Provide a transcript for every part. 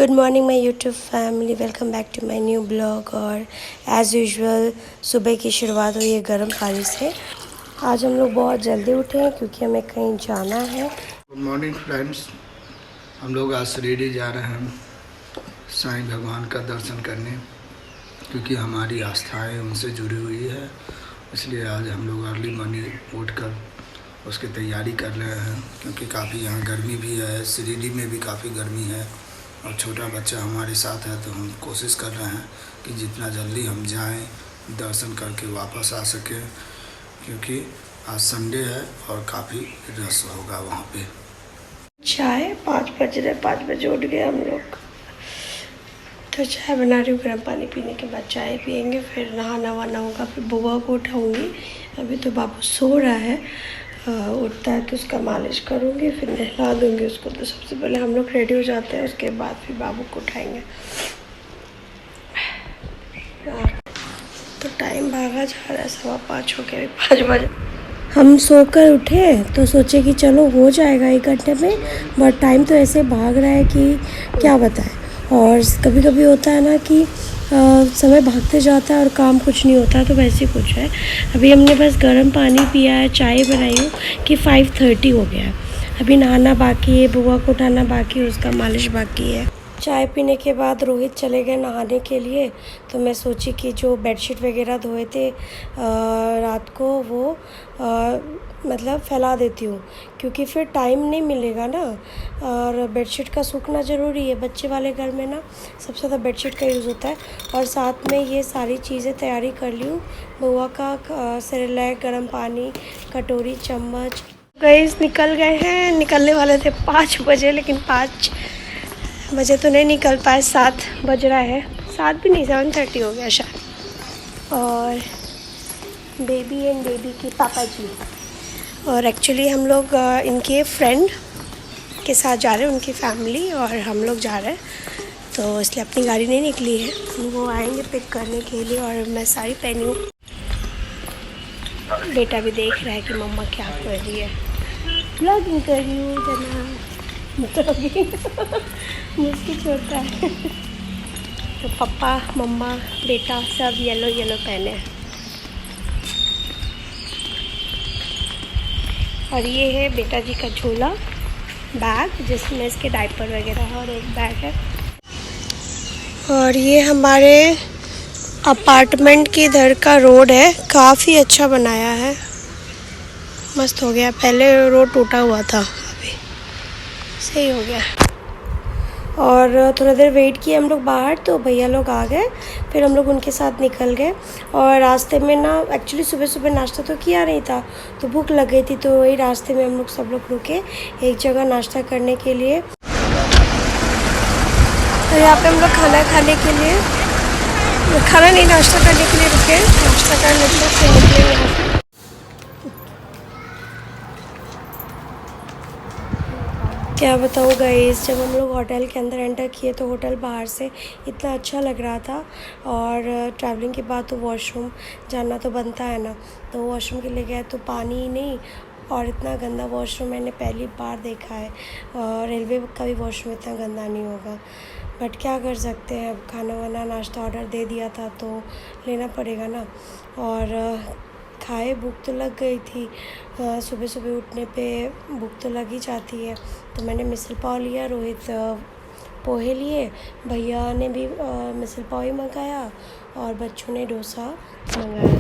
Good morning my YouTube family, welcome back to my new blog. और as usual सुबह की शुरुआत हुई है गर्म पानी से। आज हम लोग बहुत जल्दी उठे हैं क्योंकि हमें कहीं जाना है। गुड मॉर्निंग फ्रेंड्स, हम लोग आज शिरडी जा रहे हैं साईं भगवान का दर्शन करने, क्योंकि हमारी आस्थाएं उनसे जुड़ी हुई है। इसलिए आज हम लोग अर्ली मॉर्निंग उठकर उसकी तैयारी कर रहे हैं, क्योंकि काफ़ी यहाँ गर्मी भी है, शिरडी में भी काफ़ी गर्मी है और छोटा बच्चा हमारे साथ है। तो हम कोशिश कर रहे हैं कि जितना जल्दी हम जाएं, दर्शन करके वापस आ सकें, क्योंकि आज संडे है और काफ़ी रश होगा वहाँ पे। चाय 5 बज रहे, 5 बजे उठ गए हम लोग। तो चाय बना रही हूँ, गर्म पानी पीने के बाद चाय पियेंगे, फिर नहाना वहाना होगा, फिर बुआ को उठाऊँगी। अभी तो बाबू सो रहा है, उठता है तो उसका मालिश करूँगी, फिर नहला दूँगी उसको। तो सबसे पहले हम लोग रेडी हो जाते हैं, उसके बाद फिर बाबू को उठाएंगे। तो टाइम भागा जा रहा है, 5:15 हो गया, 5 बजे हम सोकर उठे तो सोचे कि चलो हो जाएगा 1 घंटे में, बट टाइम तो ऐसे भाग रहा है कि क्या बताएं। और कभी कभी होता है ना कि समय भागते जाता है और काम कुछ नहीं होता, तो वैसे ही कुछ है। अभी हमने बस गर्म पानी पिया है, चाय बनाई हूँ कि 5:30 हो गया है। अभी नहाना बाकी है, बुआ को उठाना बाकी है, उसका मालिश बाकी है। चाय पीने के बाद रोहित चले गए नहाने के लिए। तो मैं सोची कि जो बेडशीट वगैरह धोए थे रात को, वो मतलब फैला देती हूँ, क्योंकि फिर टाइम नहीं मिलेगा ना। और बेडशीट का सूखना ज़रूरी है, बच्चे वाले घर में ना सबसे ज़्यादा बेडशीट का यूज़ होता है। और साथ में ये सारी चीज़ें तैयारी कर ली हूँ, बुआ का सेरेलैक, गर्म पानी, कटोरी, चम्मच। गाइस निकल गए हैं, निकलने वाले थे 5 बजे, लेकिन 5 बजे तो नहीं निकल पाए, 7 बज रहा है। 7 भी नहीं, 7:30 हो गया शायद। और बेबी एंड बेबी के पापा जी, और एक्चुअली हम लोग इनके फ्रेंड के साथ जा रहे हैं, उनकी फैमिली और हम लोग जा रहे हैं। तो इसलिए अपनी गाड़ी नहीं निकली है, वो आएंगे पिक करने के लिए। और मैं साड़ी पहनी हूँ। बेटा भी देख रहा है कि मम्मा क्या कर रही है। ब्लॉगिंग कर रही हूँ जना, मुझकी छोटा है। तो पापा, मम्मा, बेटा सब येलो येलो पहने हैं। और ये है बेटा जी का झोला बैग, जिसमें इसके डायपर वगैरह है, और एक बैग है। और ये हमारे अपार्टमेंट के इधर का रोड है, काफ़ी अच्छा बनाया है, मस्त हो गया। पहले रोड टूटा हुआ था, अभी सही हो गया। और थोड़ा देर वेट किया हम लोग बाहर, तो भैया लोग आ गए, फिर हम लोग उनके साथ निकल गए। और रास्ते में ना एक्चुअली सुबह सुबह नाश्ता तो किया नहीं था, तो भूख लग गई थी, तो वही रास्ते में हम लोग सब लोग रुके एक जगह नाश्ता करने के लिए। तो यहाँ पे हम लोग खाना खाने के लिए, खाना नहीं नाश्ता करने के लिए रुके, नाश्ता कर लेते हैं फिर निकलेंगे यहाँ से। क्या बताऊँ गाइस, जब हम लोग होटल के अंदर एंटर किए तो होटल बाहर से इतना अच्छा लग रहा था। और ट्रैवलिंग के बाद तो वॉशरूम जाना तो बनता है ना, तो वॉशरूम के लिए गए तो पानी ही नहीं, और इतना गंदा वॉशरूम मैंने पहली बार देखा है। और रेलवे का भी वॉशरूम इतना गंदा नहीं होगा, बट क्या कर सकते हैं, अब खाना वाना नाश्ता ऑर्डर दे दिया था तो लेना पड़ेगा ना। और खाए, भूख तो लग गई थी, सुबह सुबह उठने पे भूख तो लग ही जाती है। तो मैंने मिसल पाव लिया, रोहित पोहे लिए, भैया ने भी मिसल पाव ही मंगाया, और बच्चों ने डोसा मंगाया।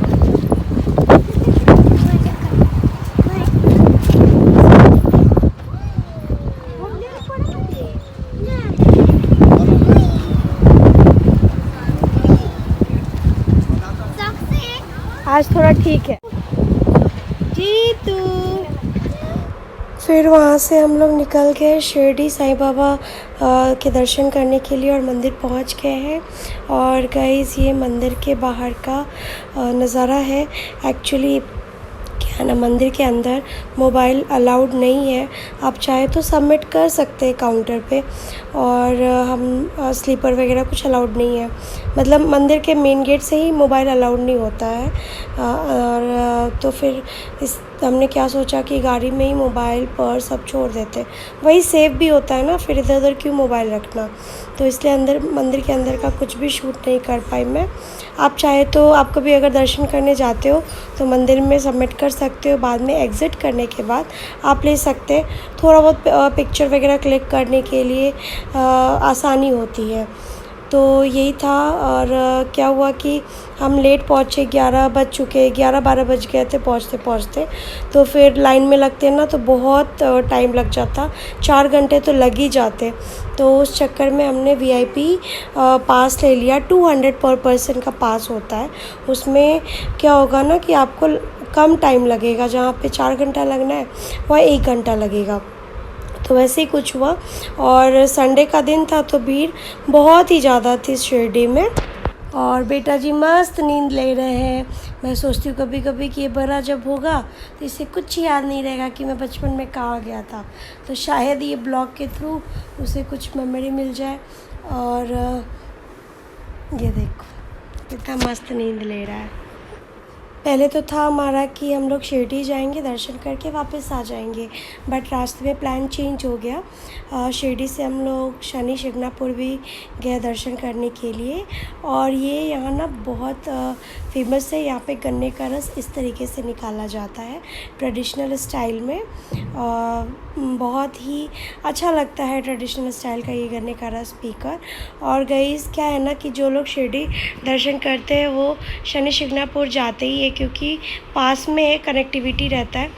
आज थोड़ा ठीक है जीतू। फिर वहाँ से हम लोग निकल गए शिरडी साईं बाबा के दर्शन करने के लिए, और मंदिर पहुँच गए हैं। और गाइस ये मंदिर के बाहर का नज़ारा है। एक्चुअली क्या ना, मंदिर के अंदर मोबाइल अलाउड नहीं है, आप चाहे तो सबमिट कर सकते हैं काउंटर पे। और हम स्लीपर वगैरह कुछ अलाउड नहीं है, मतलब मंदिर के मेन गेट से ही मोबाइल अलाउड नहीं होता है। और तो फिर इस तो हमने क्या सोचा कि गाड़ी में ही मोबाइल पर्स सब छोड़ देते, वही सेफ़ भी होता है ना, फिर इधर उधर क्यों मोबाइल रखना। तो इसलिए अंदर मंदिर के अंदर का कुछ भी शूट नहीं कर पाई मैं। आप चाहे तो आप कभी अगर दर्शन करने जाते हो तो मंदिर में सबमिट कर सकते हो, बाद में एग्ज़िट करने के बाद आप ले सकते हैं। थोड़ा बहुत पिक्चर वगैरह क्लिक करने के लिए आसानी होती है। तो यही था। और क्या हुआ कि हम लेट पहुँचे, 11 बज चुके, 11-12 बज गए थे पहुँचते पहुँचते। तो फिर लाइन में लगते ना तो बहुत टाइम लग जाता, 4 घंटे तो लग ही जाते। तो उस चक्कर में हमने VIP पास ले लिया। 200 पर पर्सन का पास होता है। उसमें क्या होगा ना कि आपको कम टाइम लगेगा, जहाँ पे 4 घंटा लगना है वहाँ 1 घंटा लगेगा। तो वैसे ही कुछ हुआ। और संडे का दिन था तो भीड़ बहुत ही ज़्यादा थी शिरडी में। और बेटा जी मस्त नींद ले रहे हैं। मैं सोचती हूँ कभी कभी कि ये बड़ा जब होगा तो इसे कुछ याद नहीं रहेगा कि मैं बचपन में कहाँ गया था। तो शायद ये ब्लॉग के थ्रू उसे कुछ मेमोरी मिल जाए। और ये देखो कितना मस्त नींद ले रहा है। पहले तो था हमारा कि हम लोग शिरडी जाएंगे, दर्शन करके वापस आ जाएंगे, बट रास्ते में प्लान चेंज हो गया। शिरडी से हम लोग शनि शिंगणापुर भी गए दर्शन करने के लिए। और ये यहाँ ना बहुत फेमस है। यहाँ पे गन्ने का रस इस तरीके से निकाला जाता है ट्रेडिशनल स्टाइल में। बहुत ही अच्छा लगता है ट्रेडिशनल स्टाइल का ये गन्ने का रस पीकर। और गाइस क्या है ना कि जो लोग शिरडी दर्शन करते हैं वो शनि शिंगणापुर जाते ही है, क्योंकि पास में है, कनेक्टिविटी रहता है।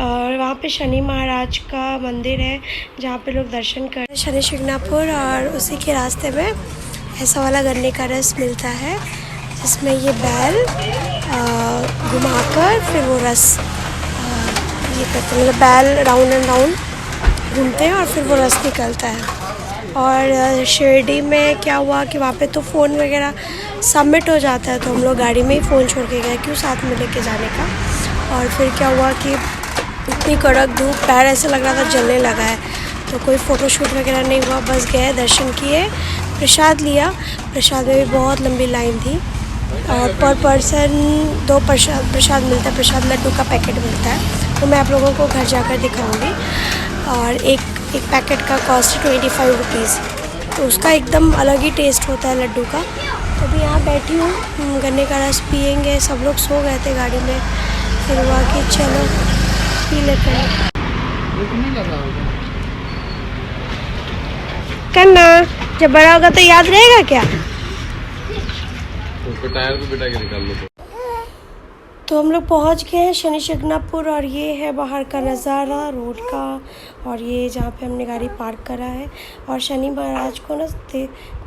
और वहाँ पे शनि महाराज का मंदिर है जहाँ पे लोग दर्शन करते हैं शनि शिंगणापुर। और उसी के रास्ते में ऐसा वाला गन्ने का रस मिलता है जिसमें ये बैल घुमाकर फिर वो रस ये करते हैं, मतलब बैल राउंड एंड राउंड घूमते हैं और फिर वो रस निकलता है। और शिरडी में क्या हुआ कि वहाँ पे तो फ़ोन वगैरह सबमिट हो जाता है, तो हम लोग गाड़ी में ही फ़ोन छोड़ के गए, क्यों साथ में लेके जाने का। और फिर क्या हुआ कि इतनी कड़क धूप, पैर ऐसे लग रहा था जलने लगा है, तो कोई फ़ोटोशूट वगैरह नहीं हुआ। बस गए, दर्शन किए, प्रसाद लिया। प्रसाद में भी बहुत लंबी लाइन थी। और पर पर्सन 2 प्रसाद मिलता है। प्रसाद लड्डू का पैकेट मिलता है, तो मैं आप लोगों को घर जाकर दिखाऊंगी। और एक पैकेट का कॉस्ट 25 रुपीज़, तो उसका एकदम अलग ही टेस्ट होता है लड्डू का। तो अभी यहाँ बैठी हूँ, गन्ने का रस पियेंगे। सब लोग सो गए थे गाड़ी में, फिर हुआ कि चलो पी लेते हैं। करना जब बड़ा होगा तो याद रहेगा क्या? उसको टायर पे बिठा के निकाल लो। तो हम लोग पहुँच गए हैं शनि शिंगणापुर। और ये है बाहर का नज़ारा रोड का, और ये जहाँ पे हमने गाड़ी पार्क करा है। और शनि महाराज को ना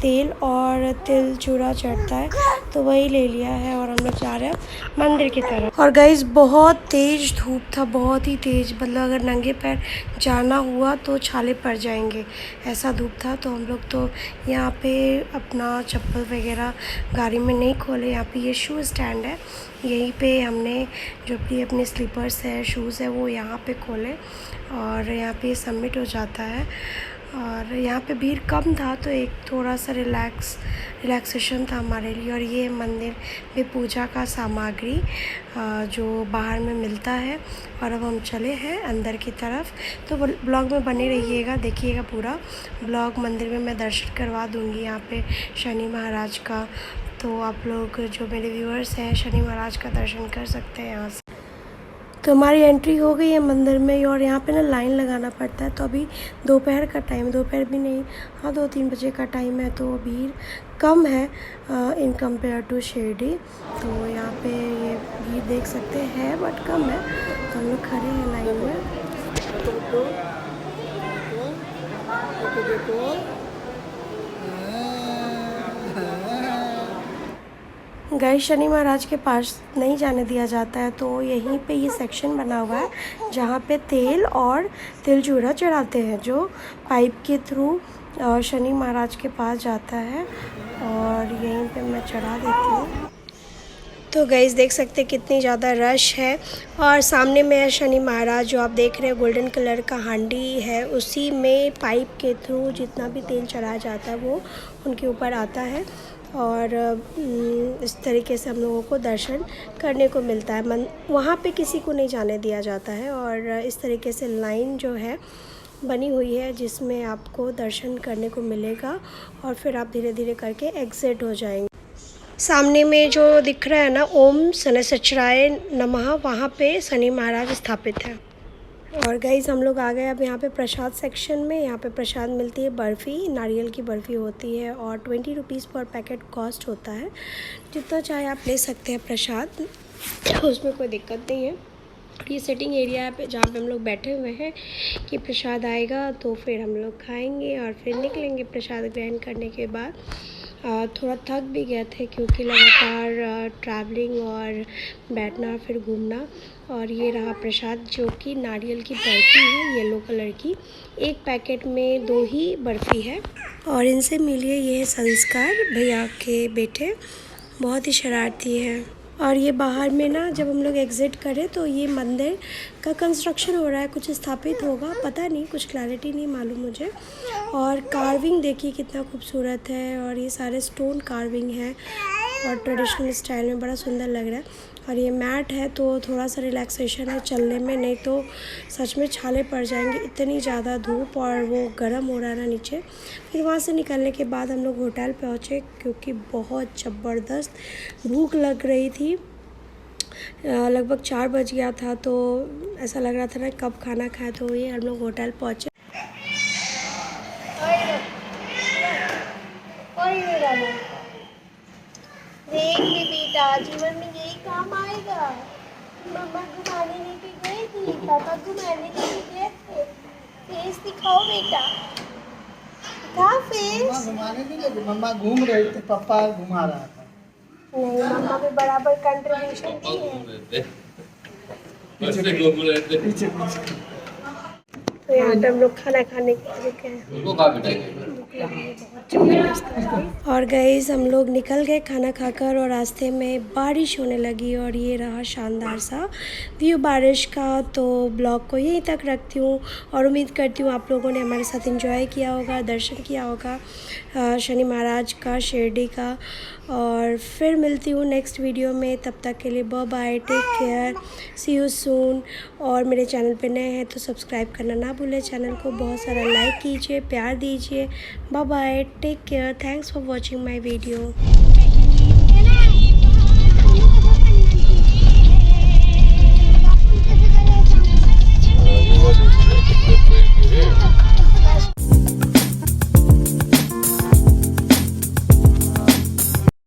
तेल और तिल चूड़ा चढ़ता है, तो वही ले लिया है और हम लोग जा रहे हैं मंदिर की तरफ। और गाइस बहुत तेज़ धूप था, बहुत ही तेज़, मतलब अगर नंगे पैर जाना हुआ तो छाले पड़ जाएंगे, ऐसा धूप था। तो हम लोग तो यहाँ पे अपना चप्पल वगैरह गाड़ी में नहीं खोले। यहाँ पे ये शू स्टैंड है, यहीं पे हमने जो भी अपने स्लीपर्स है, शूज़ है, वो यहाँ पे खोले और यहाँ पे सबमिट हो जाता है। और यहाँ पे भीड़ कम था, तो एक थोड़ा सा रिलैक्सेशन था हमारे लिए। और ये मंदिर में पूजा का सामग्री जो बाहर में मिलता है। और अब हम चले हैं अंदर की तरफ, तो ब्लॉग में बने रहिएगा, देखिएगा पूरा ब्लॉग। मंदिर में मैं दर्शन करवा दूँगी यहाँ पे शनि महाराज का, तो आप लोग जो मेरे व्यूअर्स हैं शनि महाराज का दर्शन कर सकते हैं यहाँ से। तो हमारी एंट्री हो गई है मंदिर में। और यहाँ पे ना लाइन लगाना पड़ता है। तो अभी दोपहर का टाइम, दोपहर भी नहीं, हाँ 2-3 बजे का टाइम है, तो भीड़ कम है इन कंपेयर टू शिरडी। तो यहाँ पे ये भीड़ देख सकते हैं बट कम है। तो हम लोग खड़े हैं लाइन में। गाइस शनि महाराज के पास नहीं जाने दिया जाता है, तो यहीं पे ये सेक्शन बना हुआ है जहाँ पे तेल और तिल चूड़ा चढ़ाते हैं, जो पाइप के थ्रू शनि महाराज के पास जाता है। और यहीं पे मैं चढ़ा देती हूँ। तो गाइस देख सकते हैं कितनी ज़्यादा रश है। और सामने में है शनि महाराज, जो आप देख रहे हैं गोल्डन कलर का हांडी है, उसी में पाइप के थ्रू जितना भी तेल चढ़ाया जाता है वो उनके ऊपर आता है। और इस तरीके से हम लोगों को दर्शन करने को मिलता है। वहाँ पे किसी को नहीं जाने दिया जाता है और इस तरीके से लाइन जो है बनी हुई है जिसमें आपको दर्शन करने को मिलेगा और फिर आप धीरे धीरे करके एग्ज़िट हो जाएंगे। सामने में जो दिख रहा है ना, ओम शनैश्चराय नमः, वहाँ पे शनि महाराज स्थापित है। और गाइस हम लोग आ गए अब यहाँ पे प्रसाद सेक्शन में। यहाँ पे प्रसाद मिलती है, बर्फ़ी, नारियल की बर्फ़ी होती है और 20 रुपीज़ पर पैकेट कॉस्ट होता है। जितना चाहे आप ले सकते हैं प्रसाद, उसमें कोई दिक्कत नहीं है। ये सिटिंग एरिया है जहाँ पे हम लोग बैठे हुए हैं कि प्रसाद आएगा तो फिर हम लोग खाएंगे और फिर निकलेंगे प्रसाद ग्रहण करने के बाद। थोड़ा थक भी गए थे क्योंकि लगातार ट्रैवलिंग और बैठना फिर घूमना। और ये रहा प्रसाद जो कि नारियल की बर्फ़ी है, येलो कलर की। एक पैकेट में 2 ही बर्फ़ी है। और इनसे मिलिए, ये है संस्कार, भैया के बेटे, बहुत ही शरारती है। और ये बाहर में ना जब हम लोग एग्ज़िट करें तो ये मंदिर का कंस्ट्रक्शन हो रहा है, कुछ स्थापित होगा, पता नहीं, कुछ क्लैरिटी नहीं मालूम मुझे। और कार्विंग देखिए कितना खूबसूरत है और ये सारे स्टोन कार्विंग है और ट्रेडिशनल स्टाइल में बड़ा सुंदर लग रहा है। और ये मैट है तो थोड़ा सा रिलैक्सेशन है चलने में, नहीं तो सच में छाले पड़ जाएंगे, इतनी ज़्यादा धूप और वो गर्म हो रहा है ना नीचे। फिर वहाँ से निकलने के बाद हम लोग होटल पहुँचे क्योंकि बहुत ज़बरदस्त भूख लग रही थी। लगभग 4 बज गया था तो ऐसा लग रहा था ना कब खाना खाए। तो ये हम लोग होटल पहुँचे। देख ले बेटा, जीवन में यही काम आएगा। मम्मा घुमाने लेके गई थी, पापा घुमाने लेके गए थे। फेस दिखाओ बेटा, दिखा फेस। घुमाने नहीं लगे, मम्मा घूम रहे थे, पापा घुमा रहा था। नहीं, मम्मा भी बराबर कंट्रीब्यूशन दी है। पीछे पीछे तो यहाँ पे हम लोग खाना खाने के लिए रुके हैं। और गाइस हम लोग निकल गए खाना खाकर और रास्ते में बारिश होने लगी और ये रहा शानदार सा व्यू बारिश का। तो ब्लॉग को यहीं तक रखती हूँ और उम्मीद करती हूँ आप लोगों ने हमारे साथ एंजॉय किया होगा, दर्शन किया होगा शनि महाराज का, शिरडी का। और फिर मिलती हूँ नेक्स्ट वीडियो में, तब तक के लिए bye bye, take care, see you soon. और मेरे चैनल पे नए हैं तो सब्सक्राइब करना ना भूलें, चैनल को बहुत सारा लाइक कीजिए, प्यार दीजिए। Bye bye, take care, thanks for watching my video.